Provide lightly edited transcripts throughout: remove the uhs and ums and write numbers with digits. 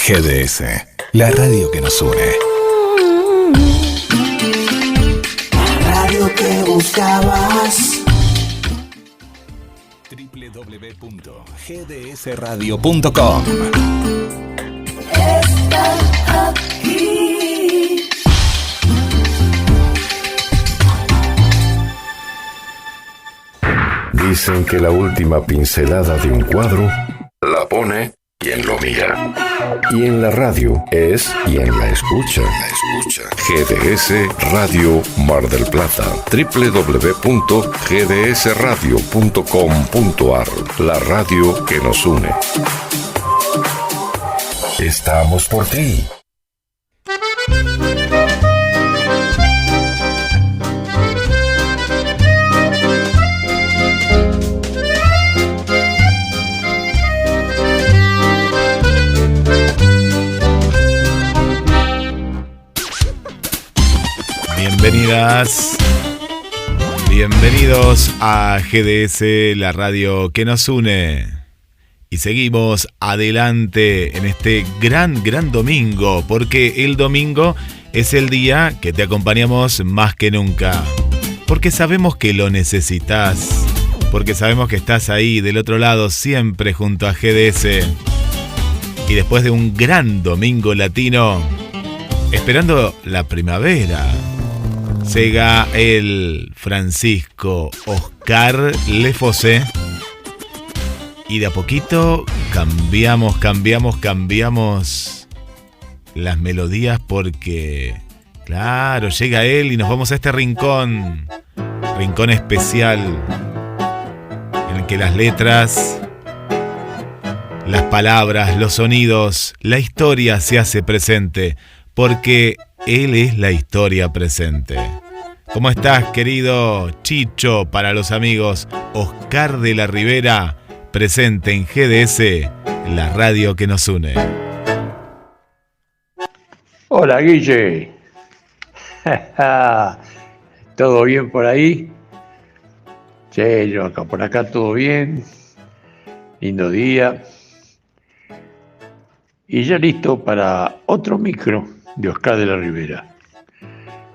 GDS, la radio que nos une. La radio que buscabas. www.gdsradio.com. Está aquí. Dicen que la última pincelada de un cuadro la pone quien lo mira. Y en la radio es quien la escucha. GDS Radio Mar del Plata. www.gdsradio.com.ar. La radio que nos une. Estamos por ti. Bienvenidas, bienvenidos a GDS, la radio que nos une. Y seguimos adelante en este gran domingo, porque el domingo es el día que te acompañamos más que nunca. Porque sabemos que lo necesitas, porque sabemos que estás ahí del otro lado siempre junto a GDS. Y después de un gran domingo latino, esperando la primavera, llega el Francisco Oscar Lefosé y de a poquito cambiamos las melodías porque, claro, llega él y nos vamos a este rincón especial en el que las letras, las palabras, los sonidos, la historia se hace presente porque él es la historia presente. ¿Cómo estás, querido Chicho? Para los amigos, Oscar de la Ribera, presente en GDS, la radio que nos une. Hola, Guille. ¿Todo bien por ahí? Che, yo acá por acá todo bien. Lindo día. Y ya listo para otro micro de Oscar de la Ribera,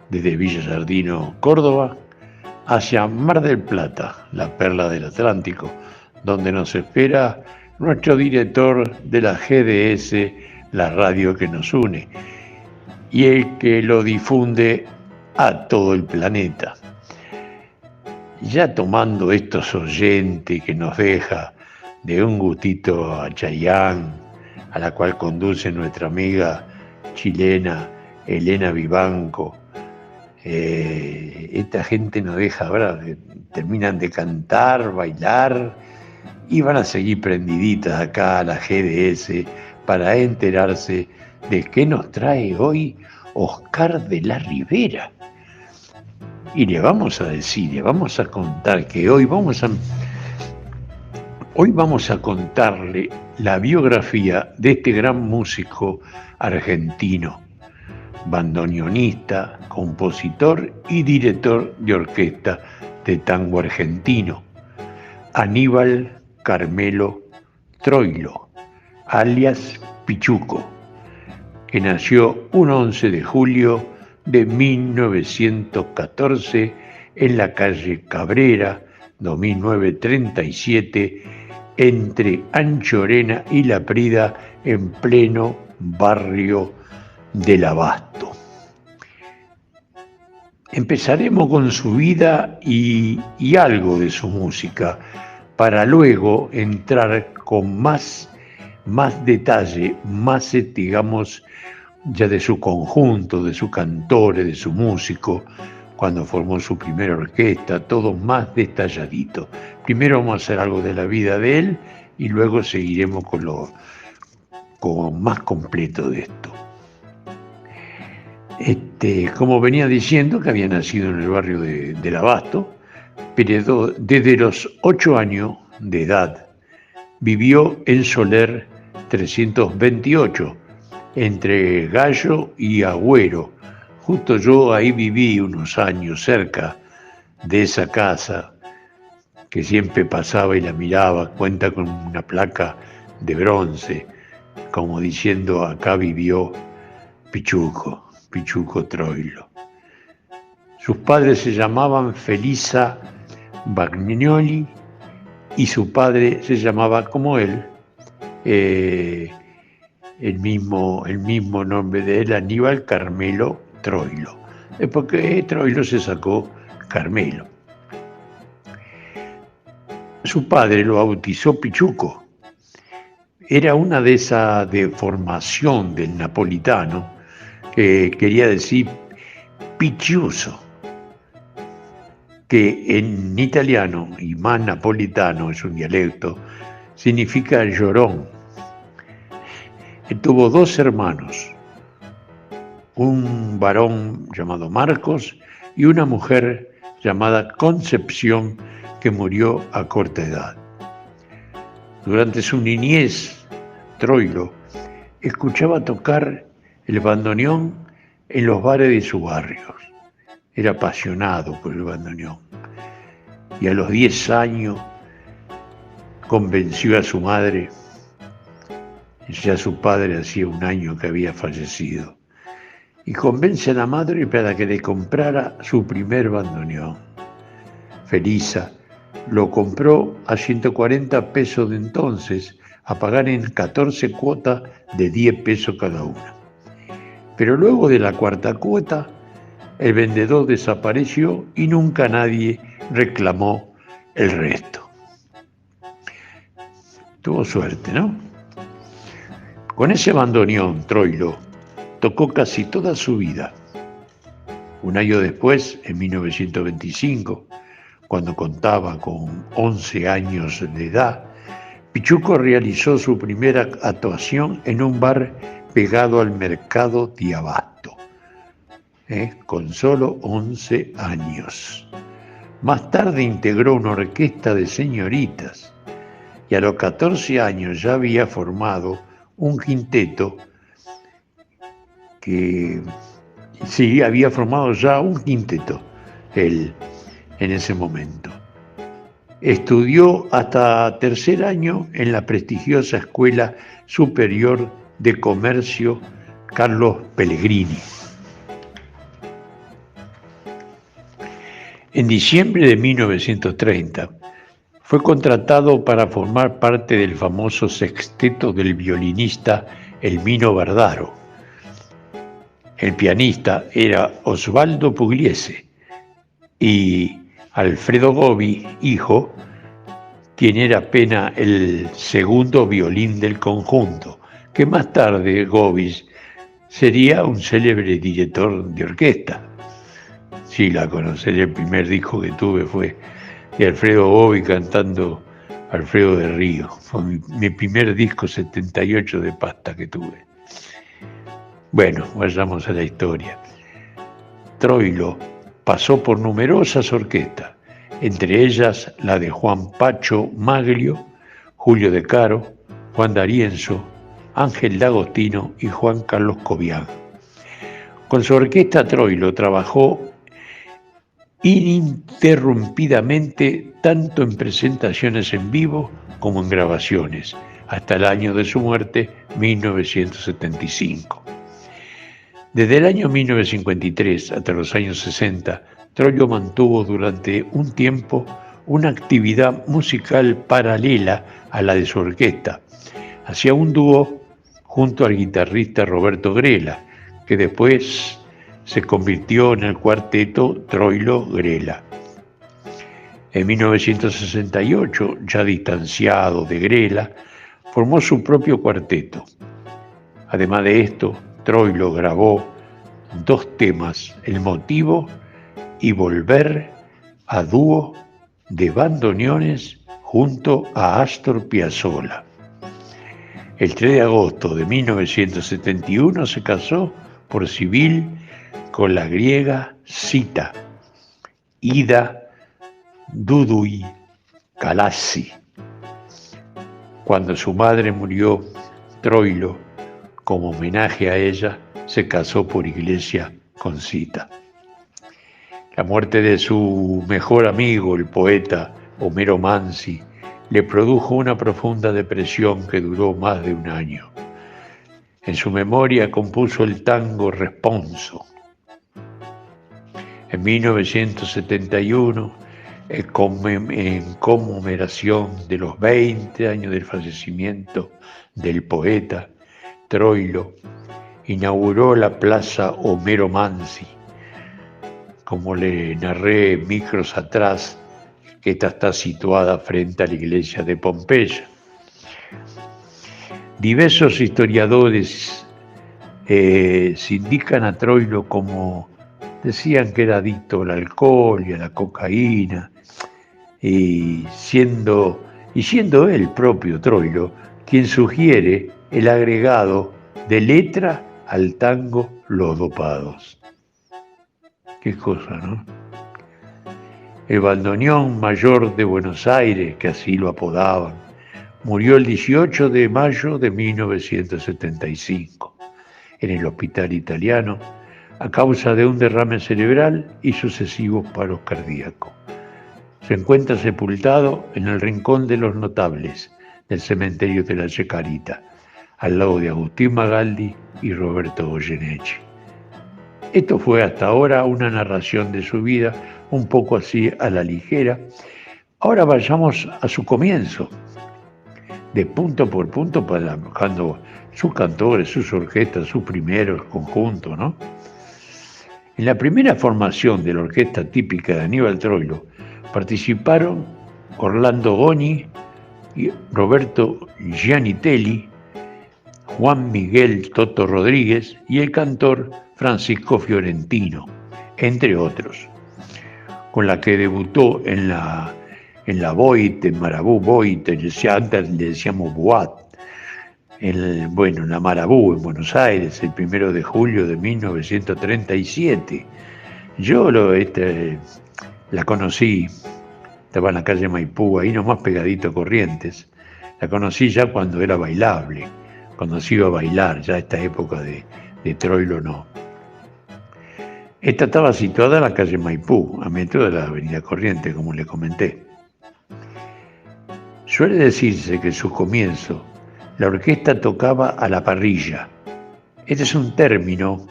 desde Villa Sardino, Córdoba, hacia Mar del Plata, la perla del Atlántico, donde nos espera nuestro director de la GDS, la radio que nos une, y el que lo difunde a todo el planeta. Ya tomando estos oyentes que nos deja de un gustito a Chayanne, a la cual conduce nuestra amiga chilena Elena Vivanco. Esta gente no deja hablar, terminan de cantar, bailar y van a seguir prendiditas acá a la GDS para enterarse de qué nos trae hoy Oscar de la Ribera. Y le vamos a decir, le vamos a contar que hoy vamos a contarle la biografía de este gran músico argentino, bandoneonista, compositor y director de orquesta de tango argentino, Aníbal Carmelo Troilo, alias Pichuco, que nació un 11 de julio de 1914 en la calle Cabrera, 2937, entre Anchorena y La Prida, en pleno barrio del Abasto. Empezaremos con su vida y algo de su música, para luego entrar con más detalle, más, digamos, ya de su conjunto, de su cantore, de su músico, cuando formó su primera orquesta, todo más detalladito. Primero vamos a hacer algo de la vida de él y luego seguiremos con lo más completo de esto. Como venía diciendo, que había nacido en el barrio del Abasto, pero desde los 8 años de edad vivió en Soler 328, entre Gallo y Agüero. Justo yo ahí viví unos años cerca de esa casa, que siempre pasaba y la miraba, cuenta con una placa de bronce como diciendo acá vivió Pichuco Troilo. Sus padres se llamaban Felisa Bagnoli y su padre se llamaba como él, el mismo nombre de él, Aníbal Carmelo Troilo. Es porque Troilo se sacó Carmelo. Su padre lo bautizó Pichuco. Era una de esa deformación del napolitano que quería decir picciuso, que en italiano y más napolitano, es un dialecto, significa llorón. Él tuvo 2 hermanos, un varón llamado Marcos y una mujer llamada Concepción, que murió a corta edad. Durante su niñez, Troilo escuchaba tocar el bandoneón en los bares de su barrio. Era apasionado por el bandoneón. Y a los 10 años convenció a su madre, ya su padre hacía 1 año que había fallecido, y convence a la madre para que le comprara su primer bandoneón. Felisa lo compró a 140 pesos de entonces, a pagar en 14 cuotas de 10 pesos cada una. Pero luego de la 4ª cuota, el vendedor desapareció y nunca nadie reclamó el resto. Tuvo suerte, ¿no? Con ese bandoneón, Troilo tocó casi toda su vida. 1 año después, en 1925, cuando contaba con 11 años de edad, Pichuco realizó su primera actuación en un bar pegado al mercado de Abasto, con solo 11 años. Más tarde integró una orquesta de señoritas y a los 14 años ya había formado un quinteto él en ese momento. Estudió hasta 3er año en la prestigiosa Escuela Superior de Comercio Carlos Pellegrini. En diciembre de 1930 fue contratado para formar parte del famoso sexteto del violinista Elmino Bardaro. El pianista era Osvaldo Pugliese y Alfredo Gobi, hijo, quien era apenas el segundo violín del conjunto, que más tarde Gobi sería un célebre director de orquesta. Sí, la conoceré, el primer disco que tuve fue de Alfredo Gobi cantando Alfredo de Río. Fue mi primer disco 78 de pasta que tuve. Bueno, vayamos a la historia. Troilo pasó por numerosas orquestas, entre ellas la de Juan Pacho Maglio, Julio De Caro, Juan D'Arienzo, Ángel D'Agostino y Juan Carlos Cobian. Con su orquesta Troilo trabajó ininterrumpidamente tanto en presentaciones en vivo como en grabaciones, hasta el año de su muerte, 1975. Desde el año 1953 hasta los años 60, Troilo mantuvo durante un tiempo una actividad musical paralela a la de su orquesta. Hacía un dúo junto al guitarrista Roberto Grela, que después se convirtió en el cuarteto Troilo-Grela. En 1968, ya distanciado de Grela, formó su propio cuarteto. Además de esto, Troilo grabó 2 temas, El Motivo y Volver, a dúo de bandoneones junto a Astor Piazzolla. El 3 de agosto de 1971 se casó por civil con la griega Zita, Ida Dudui Kalassi. Cuando su madre murió, Troilo, como homenaje a ella, se casó por iglesia con Zita. La muerte de su mejor amigo, el poeta Homero Manzi, le produjo una profunda depresión que duró más de 1 año. En su memoria compuso el tango Responso. En 1971, en conmemoración de los 20 años del fallecimiento del poeta, Troilo inauguró la Plaza Homero Manzi, como le narré micros atrás, que esta está situada frente a la iglesia de Pompeya. Diversos historiadores sindican a Troilo como, decían que era adicto al alcohol y a la cocaína, y siendo él propio Troilo quien sugiere el agregado de letra al tango Los Dopados. Qué cosa, ¿no? El bandoneón mayor de Buenos Aires, que así lo apodaban, murió el 18 de mayo de 1975 en el hospital italiano a causa de un derrame cerebral y sucesivos paros cardíacos. Se encuentra sepultado en el Rincón de los Notables del cementerio de la Chacarita, al lado de Agustín Magaldi y Roberto Goyeneche. Esto fue hasta ahora una narración de su vida, un poco así a la ligera. Ahora vayamos a su comienzo, de punto por punto, cuando sus cantores, sus orquestas, sus primeros conjuntos, ¿no? En la primera formación de la orquesta típica de Aníbal Troilo participaron Orlando Goni, y Roberto Gianitelli, Juan Miguel Toto Rodríguez y el cantor Francisco Fiorentino, entre otros, con la que debutó en la Boit, en Marabú Boit, antes le decíamos Boat, en la Marabú, en Buenos Aires, el 1 de julio de 1937. Yo la conocí, estaba en la calle Maipú, ahí nomás pegadito a Corrientes. La conocí ya cuando era bailable, cuando se iba a bailar, ya esta época de Troilo no. Esta estaba situada en la calle Maipú, a metro de la avenida Corrientes, como le comenté. Suele decirse que en su comienzo la orquesta tocaba a la parrilla. Este es un término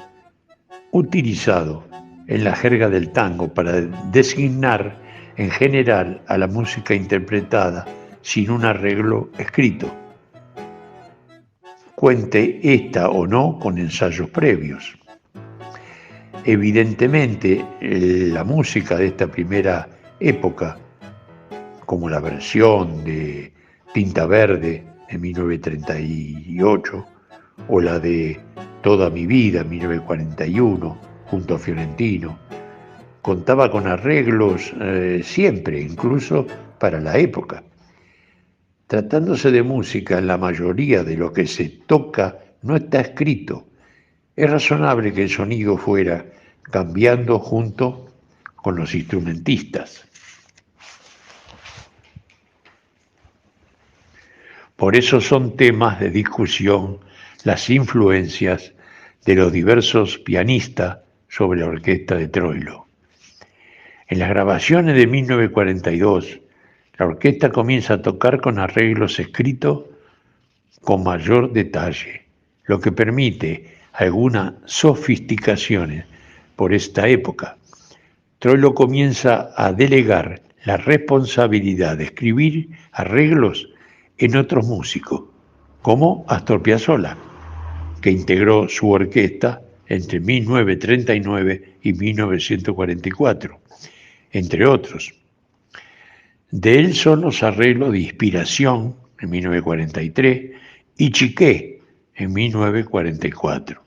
utilizado en la jerga del tango para designar en general a la música interpretada sin un arreglo escrito, cuente esta o no con ensayos previos. Evidentemente, la música de esta primera época, como la versión de Tinta Verde de 1938 o la de Toda mi vida, 1941, junto a Fiorentino, contaba con arreglos siempre, incluso para la época. Tratándose de música, la mayoría de lo que se toca no está escrito. Es razonable que el sonido fuera cambiando junto con los instrumentistas. Por eso son temas de discusión las influencias de los diversos pianistas sobre la orquesta de Troilo. En las grabaciones de 1942, la orquesta comienza a tocar con arreglos escritos con mayor detalle, lo que permite algunas sofisticaciones por esta época. Troilo comienza a delegar la responsabilidad de escribir arreglos en otros músicos, como Astor Piazzolla, que integró su orquesta entre 1939 y 1944, entre otros. De él son los arreglos de Inspiración, en 1943, y Chiqué, en 1944.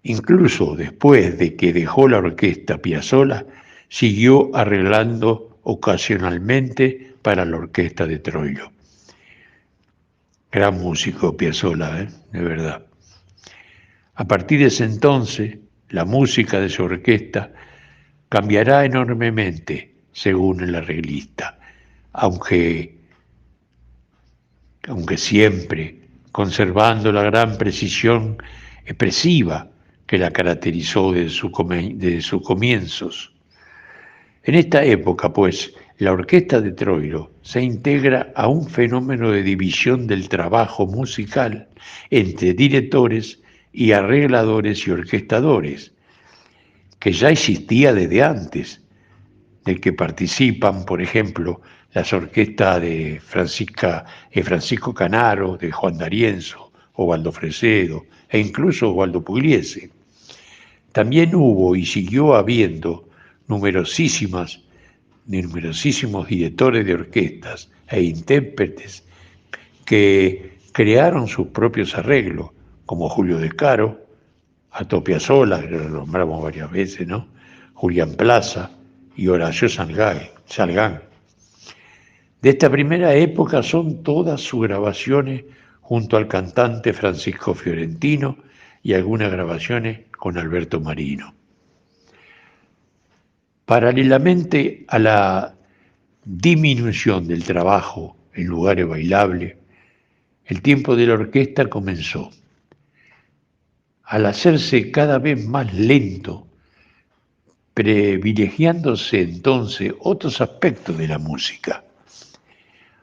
Incluso después de que dejó la orquesta Piazzolla, siguió arreglando ocasionalmente para la orquesta de Troilo. Gran músico Piazzolla, de verdad. A partir de ese entonces, la música de su orquesta cambiará enormemente según el arreglista, aunque siempre conservando la gran precisión expresiva que la caracterizó desde sus comienzos. En esta época, pues, La orquesta de Troilo se integra a un fenómeno de división del trabajo musical entre directores y arregladores y orquestadores, que ya existía desde antes, del que participan, por ejemplo, las orquestas de Francisco Canaro, de Juan D'Arienzo, Osvaldo Fresedo e incluso Osvaldo Pugliese. También hubo y siguió habiendo numerosísimos directores de orquestas e intérpretes que crearon sus propios arreglos, como Julio De Caro, Astor Piazzolla, que lo nombramos varias veces, ¿no? Julián Plaza y Horacio Salgán. De esta primera época son todas sus grabaciones junto al cantante Francisco Fiorentino y algunas grabaciones con Alberto Marino. Paralelamente a la disminución del trabajo en lugares bailables, el tiempo de la orquesta comenzó. Al hacerse cada vez más lento, privilegiándose entonces otros aspectos de la música.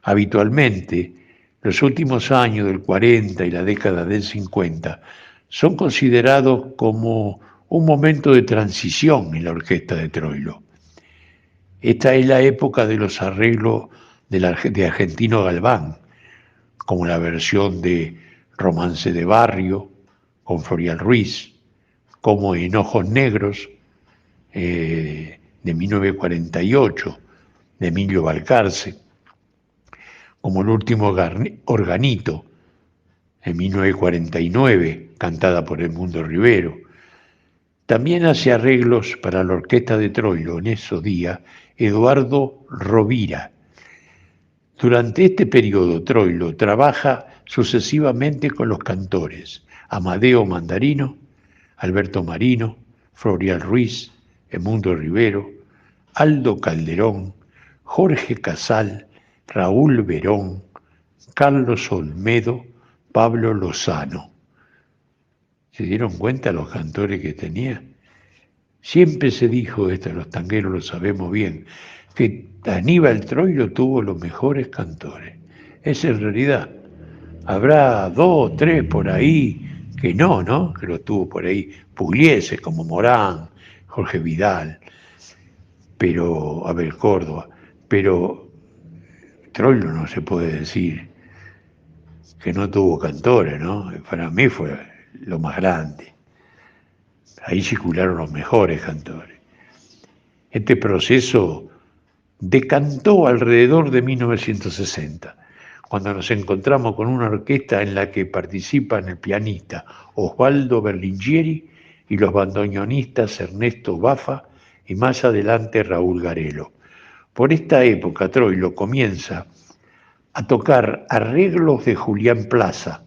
Habitualmente, los últimos años del 40 y la década del 50 son considerados como un momento de transición en la orquesta de Troilo. Esta es la época de los arreglos de Argentino Galván, como la versión de Romance de Barrio, con Florial Ruiz, como en Ojos Negros, de 1948, de Emilio Balcarce, como El último organito, en 1949, cantada por Edmundo Rivero. También hace arreglos para la orquesta de Troilo en esos días Eduardo Rovira. Durante este periodo Troilo trabaja sucesivamente con los cantores Amadeo Mandarino, Alberto Marino, Florial Ruiz, Edmundo Rivero, Aldo Calderón, Jorge Casal, Raúl Verón, Carlos Olmedo, Pablo Lozano. ¿Se dieron cuenta los cantores que tenía? Siempre se dijo esto, los tangueros lo sabemos bien, que Aníbal Troilo tuvo los mejores cantores. Es en realidad. Habrá 2 o 3 por ahí que no, que lo tuvo por ahí. Pugliese, como Morán, Jorge Vidal, pero Abel Córdoba. Pero Troilo no se puede decir que no tuvo cantores, ¿no? Para mí fue lo más grande. Ahí circularon los mejores cantores. Este proceso decantó alrededor de 1960, cuando nos encontramos con una orquesta en la que participan el pianista Osvaldo Berlingieri y los bandoneonistas Ernesto Baffa y más adelante Raúl Garelo. Por esta época Troilo comienza a tocar arreglos de Julián Plaza,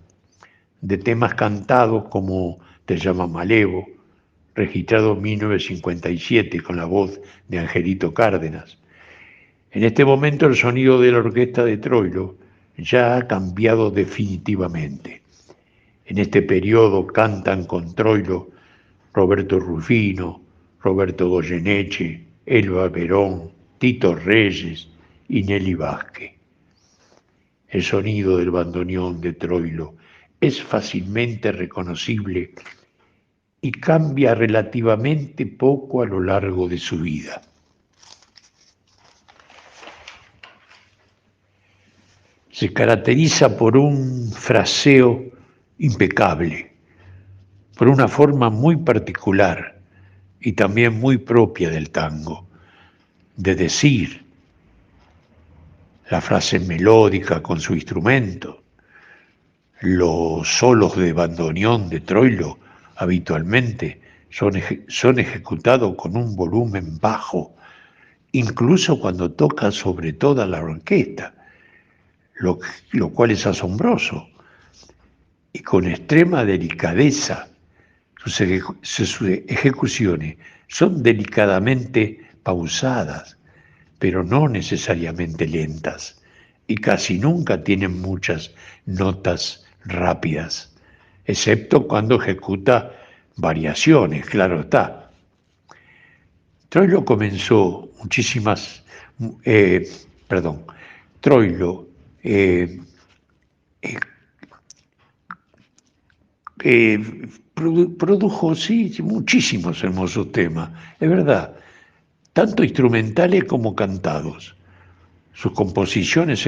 de temas cantados como Te llama Malevo, registrado en 1957 con la voz de Angelito Cárdenas. En este momento el sonido de la orquesta de Troilo ya ha cambiado definitivamente. En este periodo cantan con Troilo Roberto Rufino, Roberto Goyeneche, Elba Verón, Tito Reyes y Nelly Vázquez. El sonido del bandoneón de Troilo es fácilmente reconocible y cambia relativamente poco a lo largo de su vida. Se caracteriza por un fraseo impecable, por una forma muy particular y también muy propia del tango, de decir la frase melódica con su instrumento. Los solos de bandoneón de Troilo habitualmente son ejecutados con un volumen bajo, incluso cuando toca sobre toda la orquesta, lo cual es asombroso, y con extrema delicadeza. Sus ejecuciones son delicadamente pausadas, pero no necesariamente lentas, y casi nunca tienen muchas notas rápidas, excepto cuando ejecuta variaciones, claro está. Troilo comenzó perdón, Troilo produjo, sí, muchísimos hermosos temas, es verdad, tanto instrumentales como cantados. Sus composiciones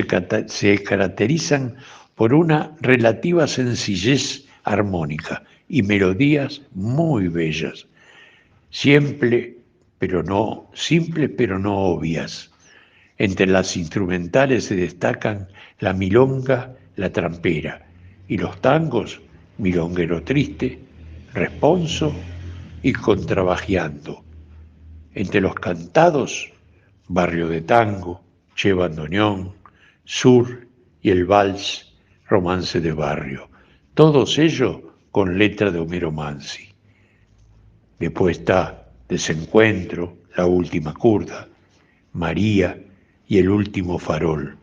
se caracterizan por una relativa sencillez armónica y melodías muy bellas, simples pero no obvias. Entre las instrumentales se destacan la milonga, la trampera, y los tangos, milonguero triste, responso y contrabajeando. Entre los cantados, Barrio de Tango, Che Bandoneón, Sur y el Vals, Romance de Barrio. Todos ellos con letra de Homero Mansi. Después está Desencuentro, La Última Curda, María y El Último Farol.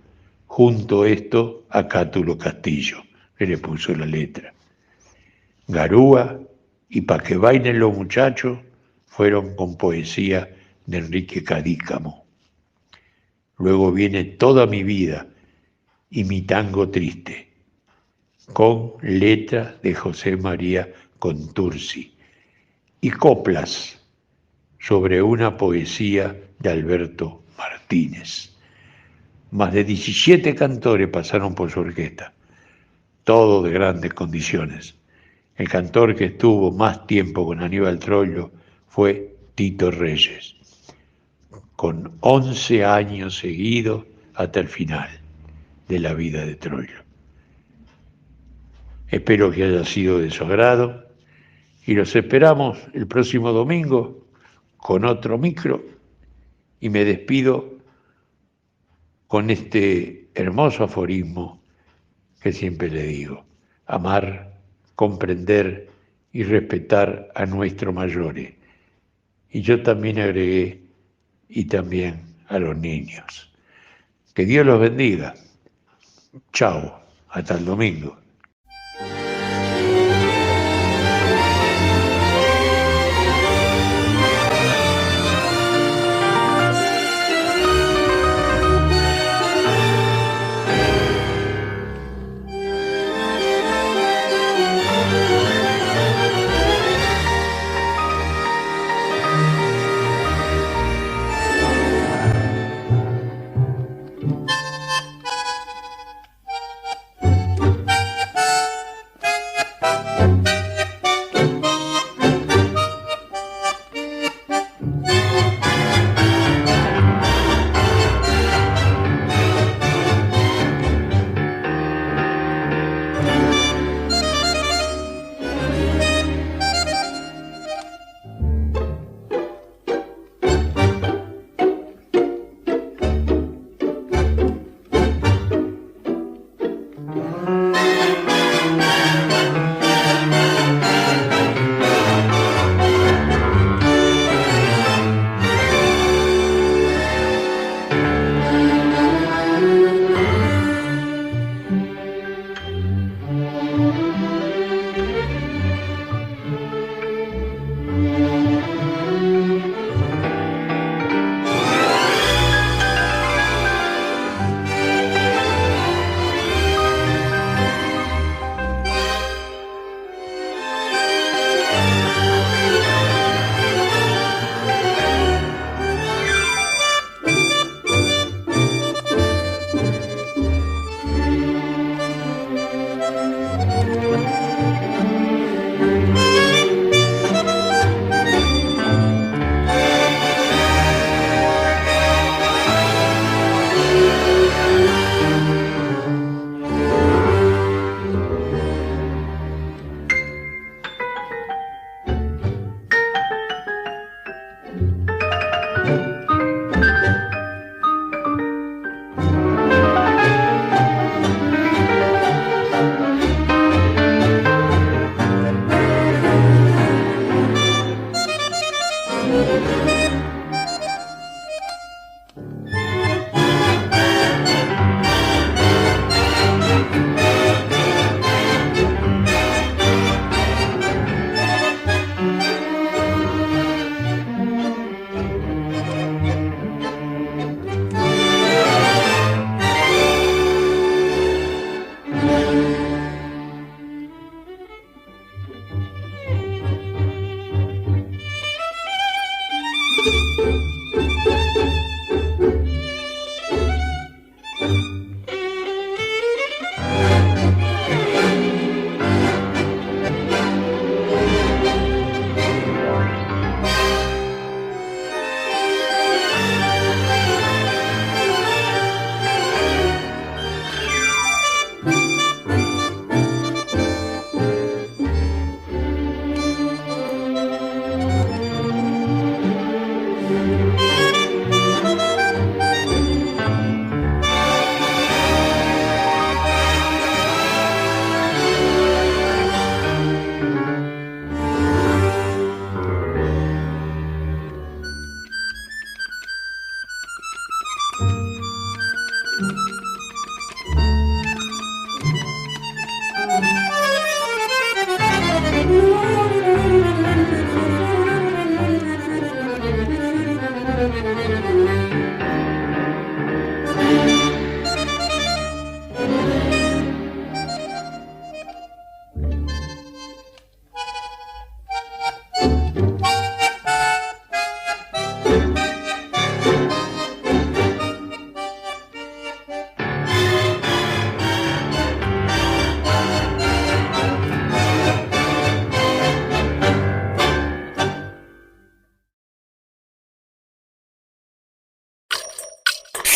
Junto esto a Cátulo Castillo, que le puso la letra. Garúa y Pa' que bailen los muchachos fueron con poesía de Enrique Cadícamo. Luego viene Toda mi vida y Mi tango triste, con letra de José María Contursi y coplas sobre una poesía de Alberto Martínez. Más de 17 cantores pasaron por su orquesta, todos de grandes condiciones. El cantor que estuvo más tiempo con Aníbal Troilo fue Tito Reyes, con 11 años seguidos hasta el final de la vida de Troilo. Espero que haya sido de su agrado y los esperamos el próximo domingo con otro micro y me despido con este hermoso aforismo que siempre le digo: amar, comprender y respetar a nuestros mayores. Y yo también agregué, y también a los niños. Que Dios los bendiga. Chao, hasta el domingo.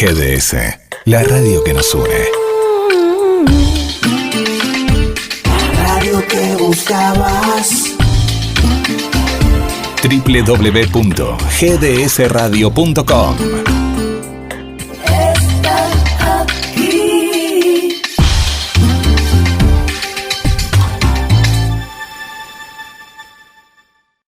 GDS, la radio que nos une. La radio que buscabas. www.gdsradio.com